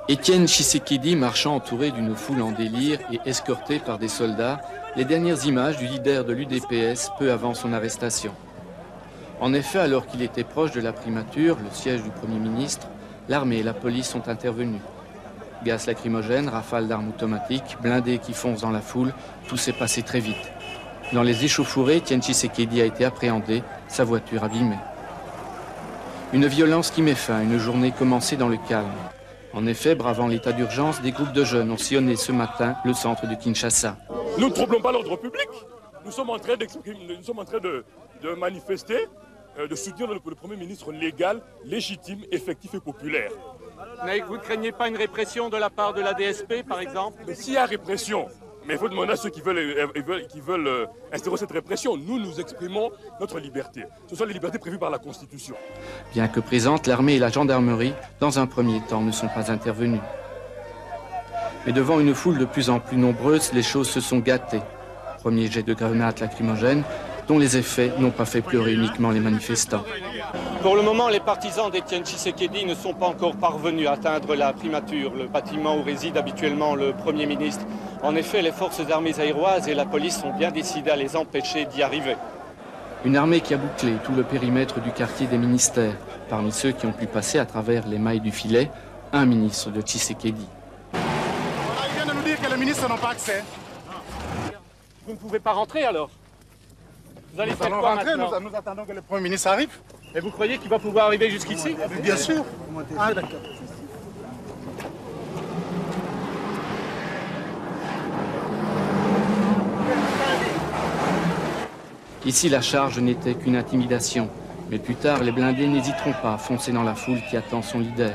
Étienne Tshisekedi marchant entouré d'une foule en délire et escorté par des soldats, les dernières images du leader de l'UDPS peu avant son arrestation. En effet, alors qu'il était proche de la primature, le siège du Premier ministre, l'armée et la police sont intervenus. Gaz lacrymogène, rafales d'armes automatiques, blindés qui foncent dans la foule, tout s'est passé très vite. Dans les échauffourées, Étienne Tshisekedi a été appréhendé, sa voiture abîmée. Une violence qui met fin à une journée commencée dans le calme. En effet, bravant l'état d'urgence, des groupes de jeunes ont sillonné ce matin le centre de Kinshasa. Nous ne troublons pas l'ordre public. Nous sommes en train de manifester, de soutenir le Premier ministre légal, légitime, effectif et populaire. Mais vous ne craignez pas une répression de la part de la DSP, par exemple? Mais s'il y a répression, mais il faut demander à ceux qui veulent instaurer cette répression. Nous exprimons notre liberté. Ce sont les libertés prévues par la Constitution. Bien que présentes, l'armée et la gendarmerie, dans un premier temps, ne sont pas intervenus. Mais devant une foule de plus en plus nombreuse, les choses se sont gâtées. Premier jet de grenades lacrymogènes, dont les effets n'ont pas fait pleurer uniquement les manifestants. Pour le moment, les partisans d'Étienne Tshisekedi ne sont pas encore parvenus à atteindre la primature, le bâtiment où réside habituellement le Premier ministre. En effet, les forces armées aéroises et la police sont bien décidées à les empêcher d'y arriver. Une armée qui a bouclé tout le périmètre du quartier des ministères. Parmi ceux qui ont pu passer à travers les mailles du filet, un ministre de Tshisekedi. Il vient de nous dire que les ministres n'ont pas accès. Vous ne pouvez pas rentrer alors? Vous allez faire quoi maintenant? Nous attendons que le Premier ministre arrive. Et vous croyez qu'il va pouvoir arriver jusqu'ici? Bien sûr. Ah, d'accord. Ici, la charge n'était qu'une intimidation. Mais plus tard, les blindés n'hésiteront pas à foncer dans la foule qui attend son leader.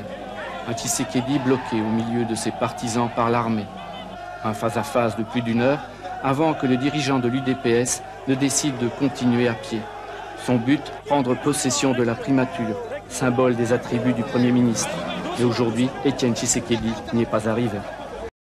Un Tshisekedi bloqué au milieu de ses partisans par l'armée. Un face-à-face de plus d'une heure avant que le dirigeant de l'UDPS ne décide de continuer à pied. Son but, prendre possession de la primature, symbole des attributs du Premier ministre. Et aujourd'hui, Étienne Tshisekedi n'y est pas arrivé.